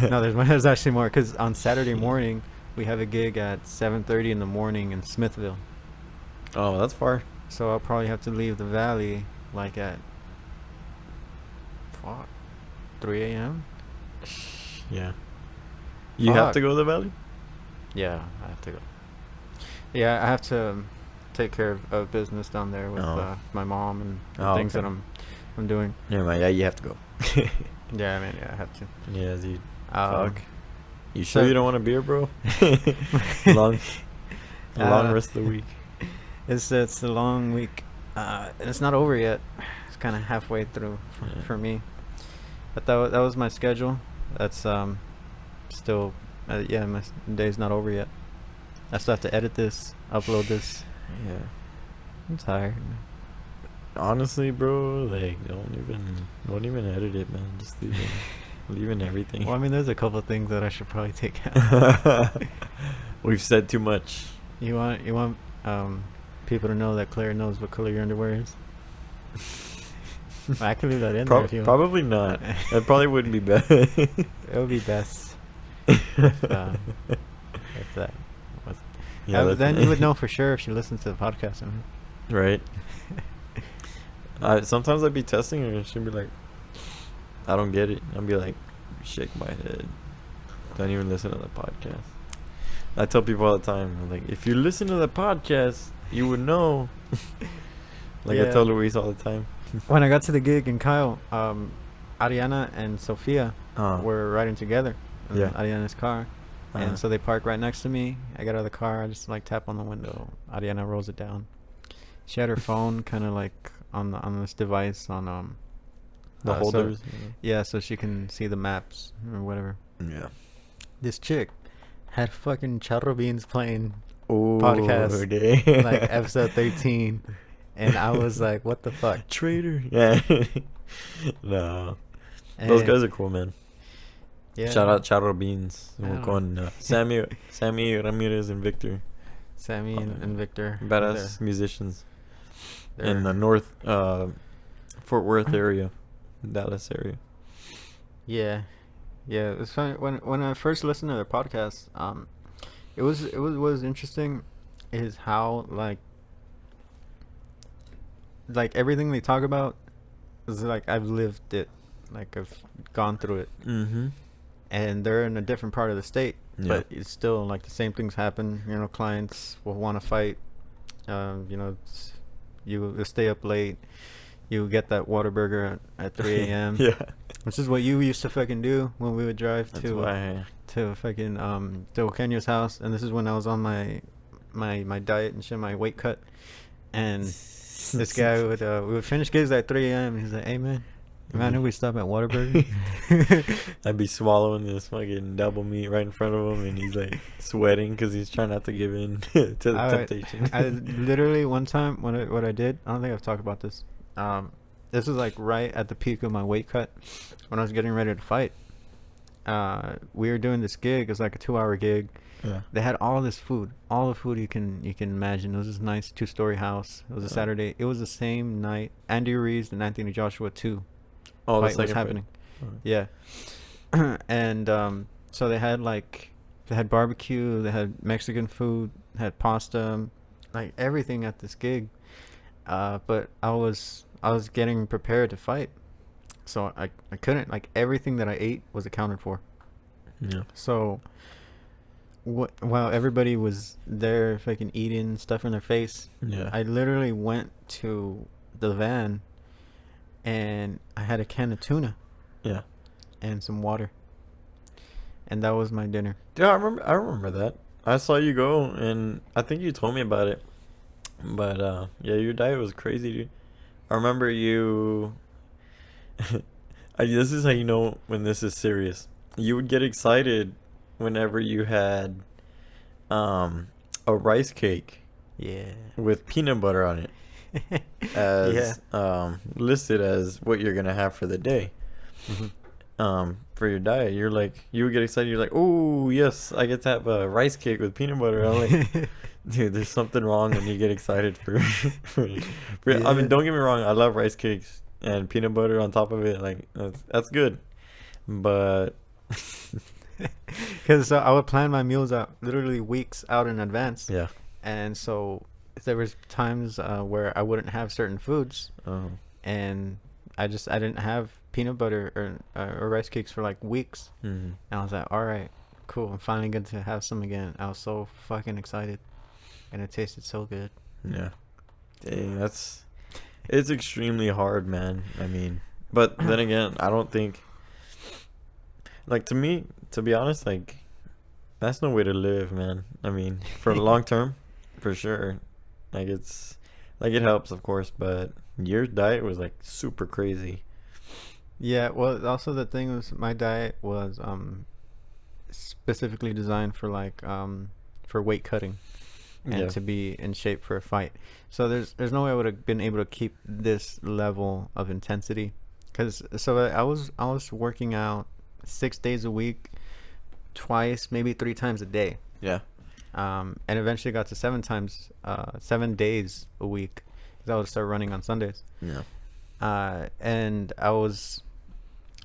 no, there's actually more, because on Saturday morning we have a gig at 7:30 in the morning in Smithville. Oh, that's far. So I'll probably have to leave the valley like at 3 a.m. Yeah. You have to go to the valley? Yeah, I have to go. Yeah, I have to take care of business down there with my mom and things that I'm doing. Never mind. Yeah, you have to go. Yeah, I mean, yeah, I have to. Yeah, dude. Fuck. You sure so you don't want a beer, bro? long rest of the week. It's a long week, and it's not over yet. It's kind of halfway through for me. But that was my schedule. That's still my day's not over yet. I still have to edit this, upload this. Yeah. I'm tired. Honestly, bro, like don't even edit it, man. Just leave in everything. Well, I mean, there's a couple of things that I should probably take out. We've said too much. You want people to know that Claire knows what color your underwear is? I can leave that in there if you want. Probably not. That probably wouldn't be best. It would be best if that was. Yeah, then you would know for sure if she listens to the podcast. Right. Sometimes I'd be testing her and she'd be like, I don't get it. I'd be like, shake my head. Don't even listen to the podcast. I tell people all the time, I'm like, if you listen to the podcast, you would know. I tell Luis all the time. When I got to the gig in Kyle, Ariana and Sophia were riding together in Ariana's car. And so they park right next to me. I get out of the car. I just tap on the window. Ariana rolls it down. She had her phone kind of on this device on the holders. Yeah, so she can see the maps or whatever. Yeah. This chick had fucking Charro Beans playing podcast, like episode 13. And I was like, what the fuck? Traitor. Yeah. No. Those guys are cool, man. Yeah. Shout out Charro Beans. Sammy Ramirez and Victor. Sammy and Victor. Badass musicians. In the North Fort Worth area. Dallas area. Yeah. Yeah. It's funny. When I first listened to their podcast, it was interesting is how like everything they talk about is like I've lived it, like I've gone through it. Mm-hmm. and they're in a different part of the state, Yeah. but it's still like the same things happen. You know, clients will want to fight. You know, you stay up late. You get that Whataburger at 3 a.m. Yeah. Which is what you used to fucking do when we would drive That's to why. to fucking to Kenya's house, and this is when I was on my diet and shit, my weight cut, and this guy would we would finish gigs at 3 a.m. and he's like, "Hey man, imagine if we stop at Whataburger." I'd be swallowing this fucking double meat right in front of him, and he's like sweating because he's trying not to give in to the temptation. I literally one time what I did, I don't think I've talked about this. This was like right at the peak of my weight cut when I was getting ready to fight. We were doing this gig. It was like a 2-hour gig. Yeah. They had all this food, all the food you can imagine. It was this nice 2-story house. It was a Saturday. It was the same night Andy Ruiz and Anthony Joshua 2 Oh, fight was happening. Yeah. And so they had barbecue, they had Mexican food, had pasta, like everything at this gig. But I was getting prepared to fight, so I couldn't, like, everything that I ate was accounted for. Yeah. So while everybody was there fucking eating stuff in their face, Yeah. I literally went to the van and I had a can of tuna Yeah. and some water, and that was my dinner. Dude, I remember that. I saw you go, and I think you told me about it. But yeah, your diet was crazy, dude. I remember you. This is how you know when this is serious. You would get excited whenever you had a rice cake Yeah. with peanut butter on it, as listed as what you're gonna have for the day. For your diet, you would get excited. You're like, oh yes, I get to have a rice cake with peanut butter. I'm like, dude, there's something wrong when you get excited for I mean, don't get me wrong, I love rice cakes and peanut butter on top of it. Like that's good, but Because I would plan my meals out literally weeks out in advance. yeah. And so there was times where I wouldn't have certain foods, and I didn't have peanut butter or rice cakes for like weeks. Mm-hmm. And I was like, all right, cool, I'm finally going to have some again. I was so fucking excited, and it tasted so good. Yeah. Dang, it's extremely hard, man. I mean, but then again, I don't think, like, to me, to be honest, like, that's no way to live, man. I mean, for the long term, for sure. Like, it helps, of course, but your diet was like super crazy. Yeah, well, also the thing was my diet was specifically designed for like for weight cutting and Yeah. to be in shape for a fight. So there's no way I would have been able to keep this level of intensity, because I was working out 6 days a week, twice, maybe 3 times a day. Yeah. And eventually got to 7 days a week, because I would start running on Sundays. Yeah. And I was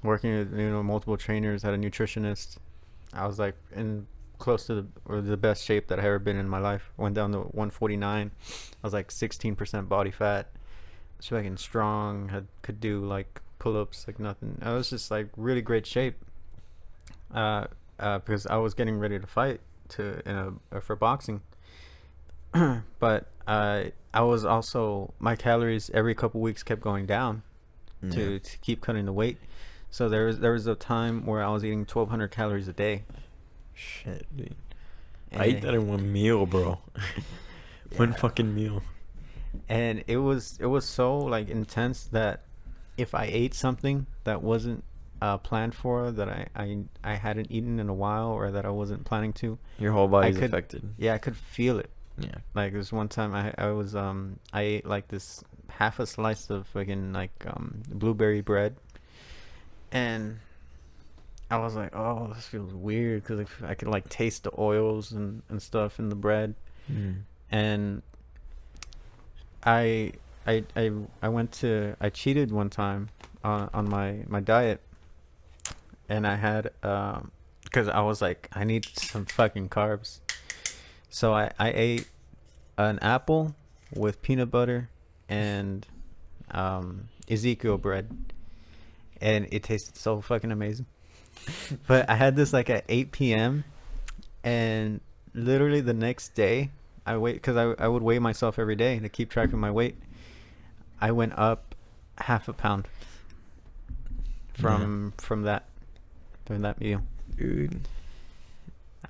working with multiple trainers, had a nutritionist. I was like in close to the best shape that I ever been in my life. Went down to 149. I was like 16% body fat. Was fucking strong. Could do like pull-ups like nothing. I was just like really great shape. Because I was getting ready to fight for boxing. But I was also, my calories every couple weeks kept going down to keep cutting the weight. So there was a time where I was eating 1,200 calories a day. Shit, dude. I ate that in one meal, bro. One fucking meal. And it was so like intense that if I ate something that wasn't planned for, that I hadn't eaten in a while, or that I wasn't planning to, Your whole body's affected. Yeah, I could feel it. Yeah. Like this one time I ate like this half a slice of fucking like blueberry bread, and I was like, oh, this feels weird, because I could like taste the oils and stuff in the bread. And I cheated one time on my diet, and I had because I was like, I need some fucking carbs. So I ate an apple with peanut butter and Ezekiel bread, and it tasted so fucking amazing. But I had this like at 8 p.m. and literally the next day, because I would weigh myself every day to keep track of my weight. I went up half a pound from that meal. Dude,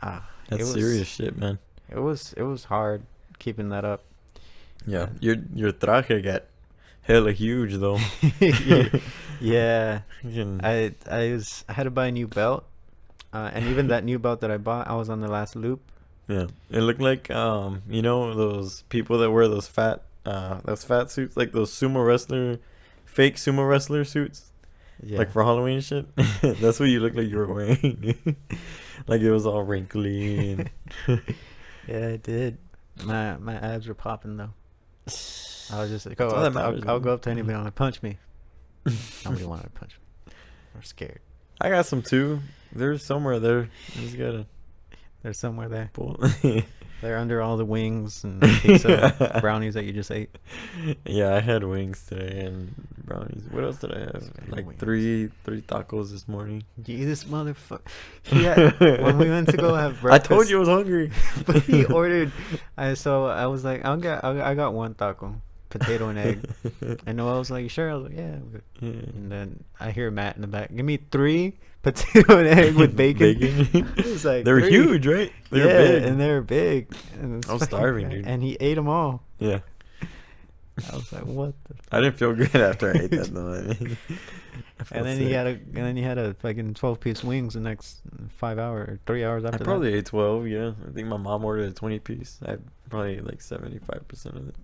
that's It was serious shit, man. It was hard keeping that up. Yeah, your traje got hella huge though. Yeah, Fucking- I had to buy a new belt, and even that new belt that I bought, I was on the last loop. yeah, it looked like you know those people that wear those fat suits, like those fake sumo wrestler suits, Yeah, like for Halloween and shit. That's what you look like you were wearing. Like it was all wrinkly and yeah, it did. My abs were popping though. I was just like, That's all that I'll matters, go man. up to anybody and like, punch me. Nobody wanted to punch me. We're scared. I got some too. They're somewhere there. I just gotta They're somewhere there. pull. They're under all the wings and pizza brownies that you just ate. Yeah, I had wings today and brownies. What else did I have? Like Wings. three tacos this morning. Jesus motherfucker. Yeah, when we went to go have breakfast. I told you I was hungry. But he ordered. So I was like, I got one taco, potato and egg. And Noel was like, "You sure?" I was like, "Yeah." I'm good." Yeah. And then I hear Matt in the back, "Give me 3 potato and egg with bacon." It was like They were 3. huge, right? They were Yeah, big. and they were big. And it's I was fucking starving, great. dude. And he ate them all. Yeah. I was like, "What the?" I didn't feel good after I ate that though. I felt And then sick. he had a fucking 12-piece wings the next 5 hours or 3 hours I after probably ate 12, yeah. I think my mom ordered a 20-piece. I probably ate like 75% of it.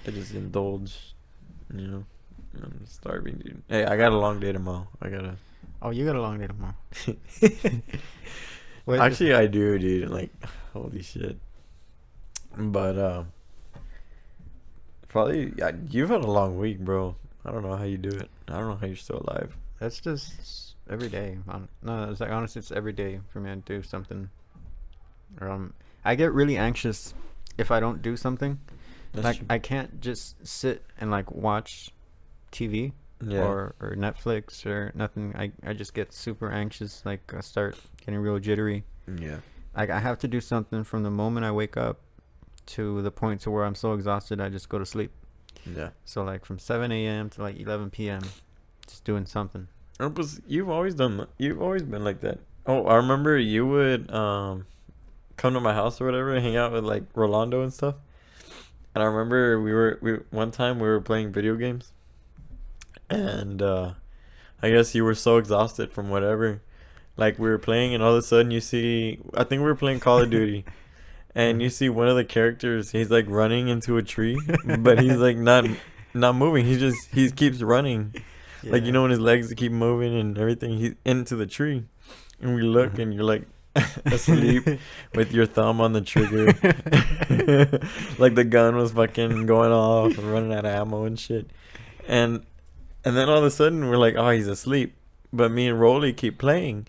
I just indulged, you know. I'm starving, dude. Hey, I got a long day tomorrow. I gotta. that. Oh, you got a long day tomorrow. Wait, Actually, I do, dude. Like, holy shit. But probably you've had a long week, bro. I don't know how you do it. I don't know how you're still alive. that's just every day. No, it's like honestly, it's every day for me to do something. I get really anxious if I don't do something. That's Like true. I can't just sit and like watch TV Yeah. or Netflix or nothing. I just get super anxious. Like I start getting real jittery. Yeah. Like I have to do something from the moment I wake up to the point to where I'm so exhausted I just go to sleep. Yeah. So like from 7 a.m. to like 11 p.m. just doing something. You've always been like that. Oh, I remember you would come to my house or whatever and hang out with like Rolando and stuff. And I remember we one time we were playing video games, and I guess you were so exhausted from whatever, like we were playing, and all of a sudden I think we were playing Call of Duty, and you see one of the characters, he's like running into a tree, but he's like not moving. He keeps running, like you know when his legs keep moving and everything. He's into the tree, and we look, and you're like asleep with your thumb on the trigger. Like the gun was fucking going off and running out of ammo and shit. And then all of a sudden we're like, oh, he's asleep. But me and Rolly keep playing.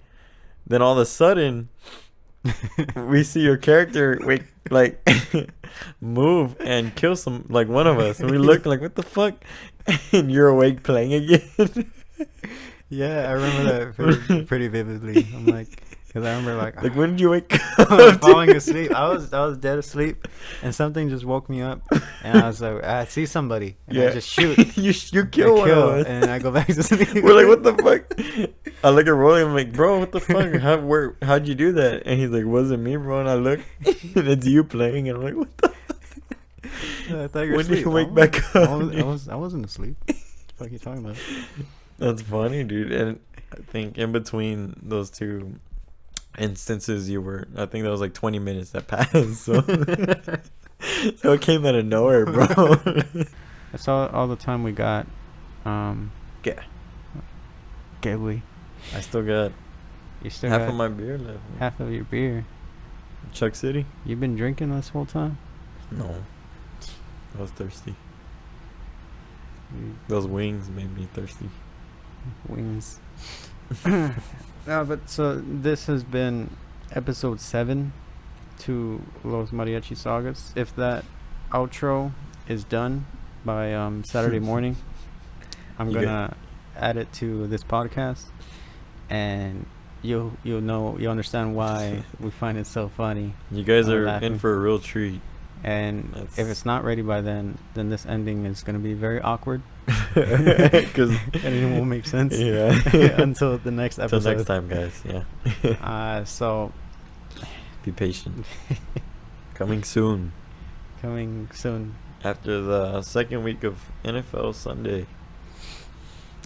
Then all of a sudden we see your character move and kill like one of us. And we look like, what the fuck? And you're awake playing again. Yeah, I remember that pretty vividly. I'm like, because I remember like when did you wake I was up? falling asleep. I was dead asleep, and something just woke me up, and I was like, I see somebody, and I just shoot. you kill one of us. and I go back to sleep. We're like, what the fuck? I look at Rolly, I'm like, bro, what the fuck? How'd you do that? And he's like, wasn't me, bro. And I look, and it's you playing, and I'm like, what the? I thought you were When did asleep. you wake back up? I wasn't asleep. What the fuck are you talking about? That's funny, dude. And I think in between those two instances, I think that was like 20 minutes that passed. So, so it came out of nowhere, bro. That's all the time we got. Yeah. Get we? I still got You still half got of my beer left. half of your beer. Chuck City? You've been drinking this whole time? No. I was thirsty. Those wings made me thirsty. Wings. No, but so this has been episode 7 to Los Mariachi Sagas. If that outro is done by Saturday morning, I'm You gonna add it to this podcast. and you'll understand why we find it so funny. You guys We're are laughing. in for a real treat. And if it's not ready by then this ending is gonna be very awkward. Because and it won't make sense. Yeah. Until the next episode. Until next time, guys. Yeah. So Be patient. Coming soon. coming soon. After the second week of NFL Sunday.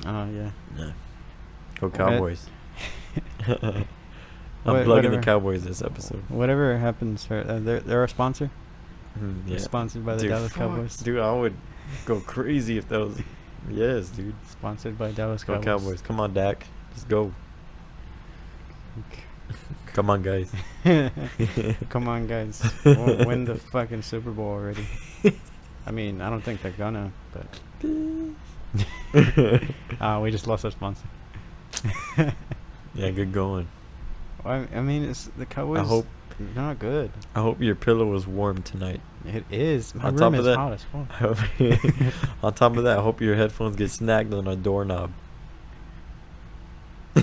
Oh yeah. Yeah. Go Cowboys. I'm What- plugging whatever. the Cowboys this episode. Whatever happens, they're our sponsor. Yeah. Sponsored by the Dude, Dallas fuck. Cowboys. Dude, I would go crazy if that was. Yes, dude. Sponsored by Dallas Go Cowboys. Cowboys. Come on, Dak. Let's go. Come on, guys. Come on, guys. We'll win the fucking Super Bowl already. I mean, I don't think they're gonna, but we just lost our sponsor. Yeah, good going. I mean, it's the Cowboys. hope- not good. I hope your pillow was warm tonight. It is. My On room top of is that- hot as fuck. I hope on top of that, I hope your headphones get snagged on a doorknob.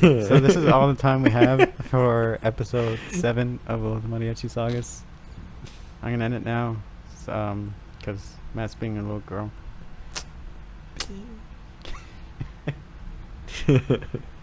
So this is all the time we have for episode 7 of the Mariachi Sagas. I'm gonna end it now, because Matt's being a little girl.